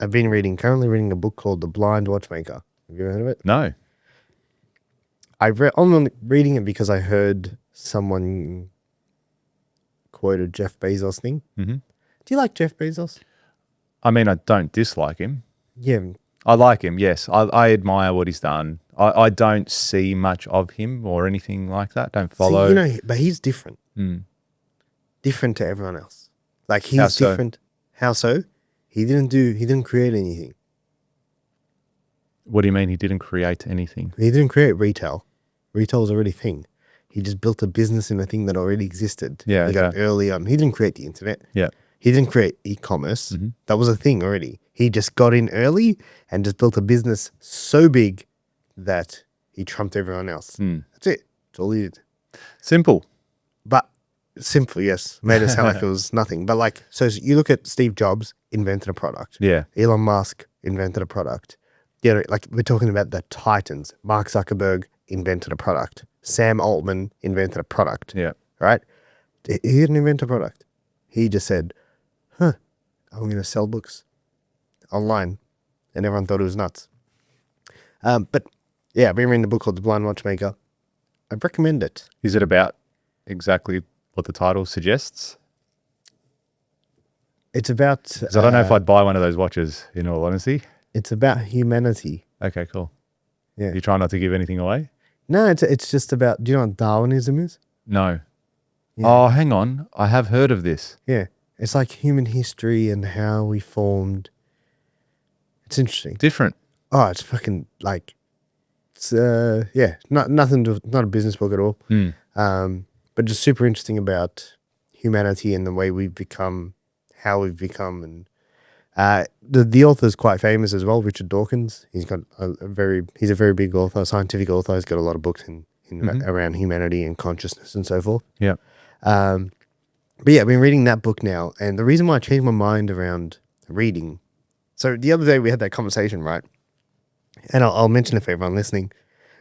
I've been currently reading a book called The Blind Watchmaker. Have you ever heard of it? No. I'm reading it because I heard someone quoted Jeff Bezos thing. Mm-hmm. Do you like Jeff Bezos? I mean, I don't dislike him. Yeah. I like him, yes. I admire what he's done. I don't see much of him or anything like that. Don't follow. See, but he's different. Different to everyone else. Like he's How so? different. How so? He didn't create anything. What do you mean he didn't create anything? He didn't create retail. Retail was already a thing. He just built a business in a thing that already existed. Yeah, Like early on. He didn't create the internet. Yeah. He didn't create e-commerce. Mm-hmm. That was a thing already. He just got in early and just built a business so big that he trumped everyone else. That's it. That's all he did. Simple. But simple, yes. Made it sound like it was nothing. But like, so you look at Steve Jobs, invented a product. Yeah. Elon Musk invented a product. You know, like we're talking about the titans. Mark Zuckerberg invented a product. Sam Altman invented a product. Yeah. Right? He didn't invent a product. He just said, I'm going to sell books online. And everyone thought it was nuts. But yeah, I've been reading a book called The Blind Watchmaker. I recommend it. Is it about exactly what the title suggests? It's about... Because I don't know if I'd buy one of those watches, in all honesty. It's about humanity. Okay, cool. Yeah. You try not to give anything away? No, it's just about... Do you know what Darwinism is? No. Yeah. Oh, hang on. I have heard of this. Yeah. It's like human history and how we formed. It's interesting. Different. Oh, it's fucking like... It's, not a business book at all. But just super interesting about humanity and the way we've become, how we've become. And the author is quite famous as well, Richard Dawkins. He's got he's a very big author, scientific author. He's got a lot of books in around humanity and consciousness and so forth. Yeah. But yeah, I've been reading that book now. And the reason why I changed my mind around reading. So the other day we had that conversation, right? And I'll mention it for everyone listening.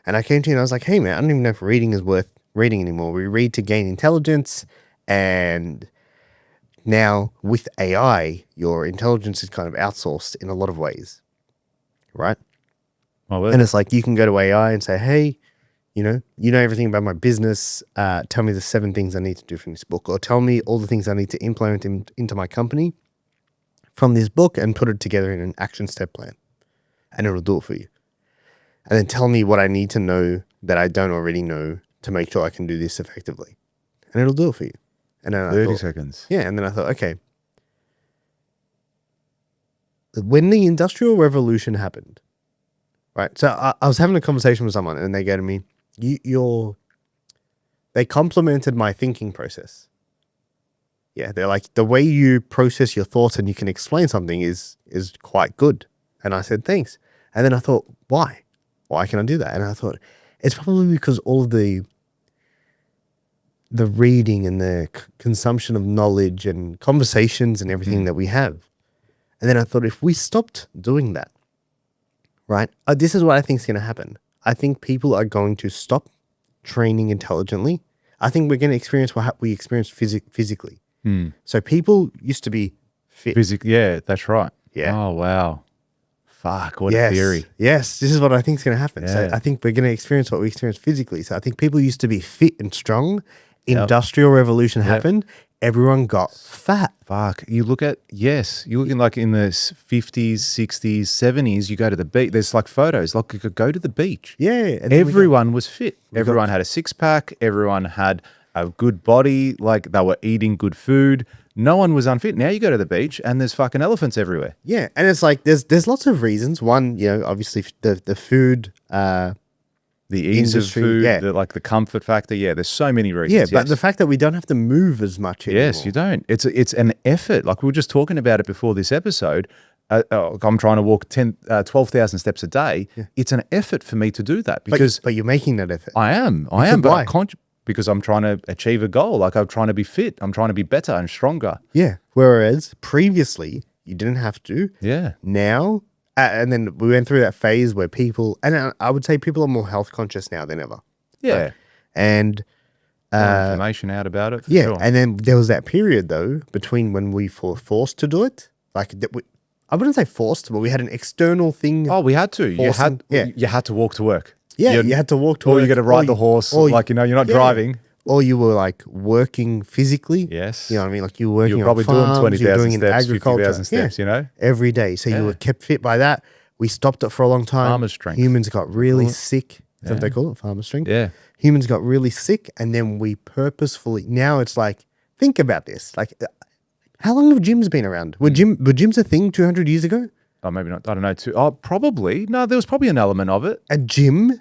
And I came to you and I was like, hey man, I don't even know if reading is worth reading anymore. We read to gain intelligence, and now with AI, your intelligence is kind of outsourced in a lot of ways, right? And it's like you can go to AI and say, hey, you know everything about my business. Tell me the 7 things I need to do from this book, or tell me all the things I need to implement into my company from this book and put it together in an action step plan, and it'll do it for you. And then tell me what I need to know that I don't already know to make sure I can do this effectively. And it'll do it for you. And then 30 seconds. Yeah, and then I thought, okay. When the Industrial Revolution happened, right? So I was having a conversation with someone and they go to me, they complimented my thinking process. Yeah, they're like, the way you process your thoughts and you can explain something is quite good. And I said, thanks. And then I thought, why? Why can I do that? And I thought, it's probably because all of the reading and the consumption of knowledge and conversations and everything that we have. And then I thought, if we stopped doing that, right? This is what I think is going to happen. I think people are going to stop training intelligently. I think we're going to experience what we experience physically. So people used to be fit. Yeah, that's right. Yeah. Oh, wow. Fuck, what a theory. Yes, this is what I think is going to happen. Yeah. So I think we're going to experience what we experience physically. So I think people used to be fit and strong. Industrial Revolution happened. Everyone got fat. Fuck. You look at, you're looking like in the 50s, 60s, 70s, you go to the beach. There's like photos, like you could go to the beach. Yeah. And everyone was fit. Everyone had a 6-pack. Everyone had a good body. Like they were eating good food. No one was unfit. Now you go to the beach and there's fucking elephants everywhere. Yeah. And it's like, there's lots of reasons. One, obviously the food, the ease industry, of food, the comfort factor. Yeah, there's so many reasons. Yeah, but the fact that we don't have to move as much anymore. Yes, you don't. It's an effort. Like we were just talking about it before this episode. I'm trying to walk 12,000 steps a day. Yeah. It's an effort for me to do that because... But you're making that effort. I am. But I can't, because I'm trying to achieve a goal. Like I'm trying to be fit. I'm trying to be better and stronger. Yeah. Whereas previously you didn't have to. Yeah. Now... and then we went through that phase where people, and I would say people are more health conscious now than ever. Yeah. Right? And more information out about it. Sure. And then there was that period though, between when we were forced to do it. Like I wouldn't say forced, but we had an external thing. Oh, we had to. You had to walk to work. Yeah, you had to walk to or work. you got to ride the horse. or Like, you're not yeah. driving. Or you were like working physically. Yes. You know what I mean? Like you were working You're probably on farms, doing 20,000 you're doing in steps, agriculture. 50,000 steps, you know? Every day. So you were kept fit by that. We stopped it for a long time. Farmer's strength. Humans got really sick. Is that what they call it? Farmer's strength? Yeah. Humans got really sick, and then we purposefully, now it's like, think about this. Like, how long have gyms been around? Were gyms a thing 200 years ago? Oh, maybe not. I don't know. Oh, probably. No, there was probably an element of it. A gym?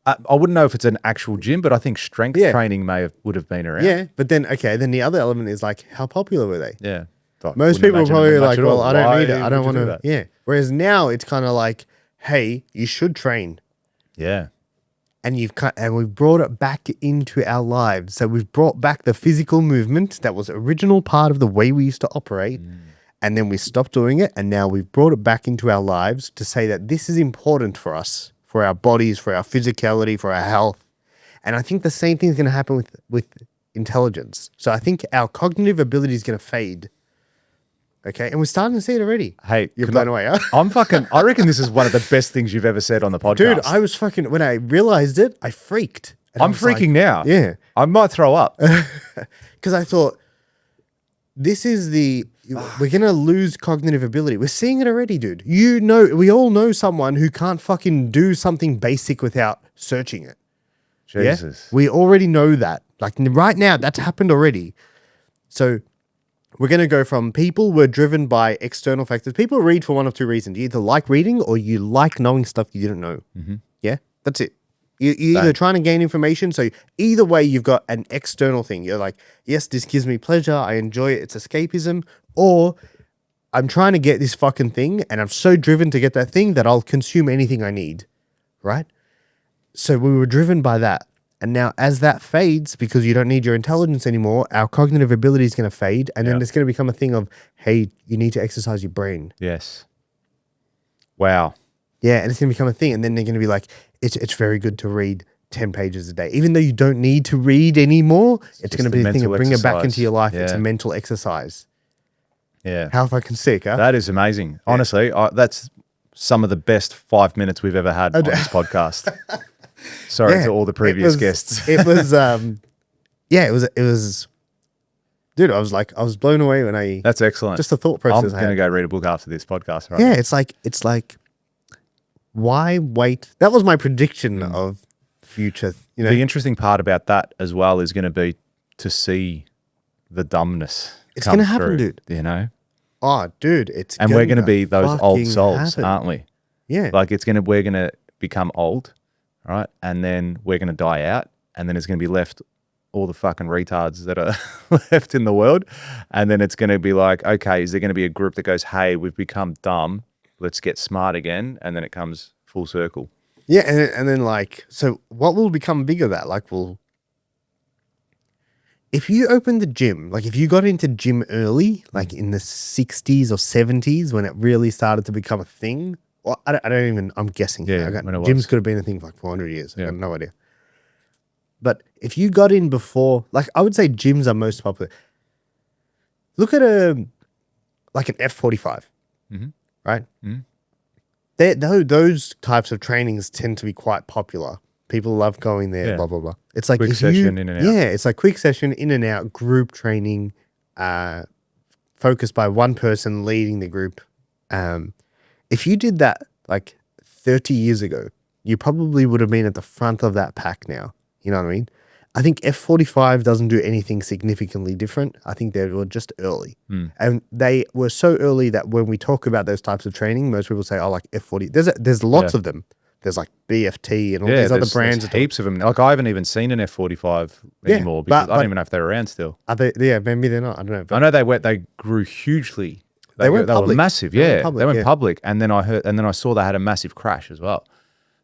I wouldn't know if it's an actual gym, but I think strength training would have been around. Yeah, but then, then the other element is like, how popular were they? Yeah. Most people are probably like, well, I don't need it. I don't want to. that? Yeah. Whereas now it's kind of like, hey, you should train. Yeah. And we've brought it back into our lives. So we've brought back the physical movement that was original part of the way we used to operate. And then we stopped doing it. And now we've brought it back into our lives to say that this is important for us, for our bodies, for our physicality, for our health. And I think the same thing is going to happen with intelligence. So I think our cognitive ability is going to fade. Okay, and we're starting to see it already. Hey, you're blown away, huh? I reckon this is one of the best things you've ever said on the podcast. Dude, I was when I realized it, I freaked. And I'm freaking now. Yeah. I might throw up. Because I thought, we're going to lose cognitive ability. We're seeing it already, dude. We all know someone who can't fucking do something basic without searching it. Jesus. Yeah? We already know that. Like right now, that's happened already. So we're going to go from people were driven by external factors. People read for one of two reasons. You either like reading or you like knowing stuff you didn't know. Yeah, that's it. You're either trying to gain information. So either way, you've got an external thing. You're like, yes, this gives me pleasure. I enjoy it. It's escapism. Or I'm trying to get this fucking thing and I'm so driven to get that thing that I'll consume anything I need. Right? So we were driven by that. And now as that fades, because you don't need your intelligence anymore, our cognitive ability is going to fade. And then it's going to become a thing of, hey, you need to exercise your brain. Yes. Wow. Yeah, and it's going to become a thing. And then they're going to be like, it's very good to read 10 pages a day. Even though you don't need to read anymore, it's going to be a thing of bring it back into your life. Yeah. It's a mental exercise. Yeah. How fucking sick, huh? That is amazing. Yeah. Honestly, that's some of the best 5 minutes we've ever had on this podcast. Sorry to all the previous guests. It was, it was, dude, I was blown away when that's excellent. Just the thought process. I'm going to go read a book after this podcast, right? Yeah, it's like, why wait? That was my prediction of future. You know, the interesting part about that as well is going to be to see the dumbness. It's going to happen, dude. You know? Oh, dude, and we're going to be those old souls, aren't we? Yeah. Like we're going to become old. Right, and then we're going to die out, and then it's going to be left all the fucking retards that are left in the world, and then it's going to be like, okay, is there going to be a group that goes, hey, we've become dumb, let's get smart again, and then it comes full circle. Yeah, and then like, so what will become bigger that? Like, if you open the gym, like if you got into gym early, like in the 60s or 70s when it really started to become a thing. Well, I don't even, I'm guessing. Yeah, when it was. Gyms could have been a thing for like 400 years. I have no idea. But if you got in before, like I would say gyms are most popular. Look at like an F45, right? Those types of trainings tend to be quite popular. People love going there, blah, blah, blah. It's like quick session in and out. Yeah, it's like quick session in and out, group training, focused by one person leading the group. If you did that like 30 years ago, you probably would have been at the front of that pack now. You know what I mean? I think F45 doesn't do anything significantly different. I think they were just early. And they were so early that when we talk about those types of training, most people say, oh, like F40. There's lots of them. There's like BFT and all these other brands. There's heaps of them. Like I haven't even seen an F45 anymore because I don't even know if they're around still. Are they? Yeah, maybe they're not. I don't know. But I know they grew hugely. They were massive, they went public, and then I saw they had a massive crash as well.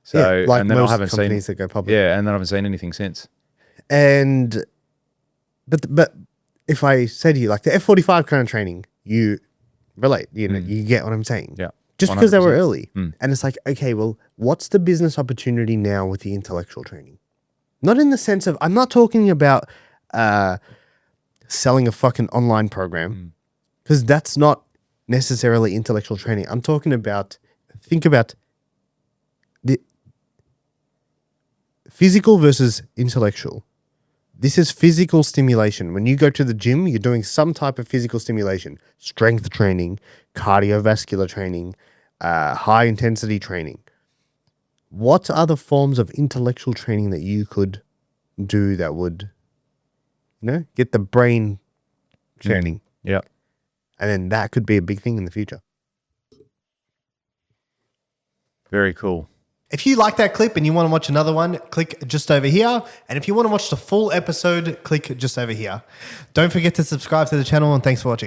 So like and then most I haven't companies seen that go public. Yeah, and then I haven't seen anything since. And but if I say to you like the F45 kind of training, you relate, you know, you get what I'm saying. Yeah. Just because they were early. And it's like, okay, well, what's the business opportunity now with the intellectual training? Not in the sense of, I'm not talking about selling a fucking online program because that's not necessarily intellectual training. I'm talking about, think about the physical versus intellectual. This is physical stimulation. When you go to the gym, you're doing some type of physical stimulation, strength training, cardiovascular training, high intensity training. What other forms of intellectual training that you could do that would, get the brain churning? Yeah. And then that could be a big thing in the future. Very cool. If you like that clip and you want to watch another one, click just over here. And if you want to watch the full episode, click just over here. Don't forget to subscribe to the channel, and thanks for watching.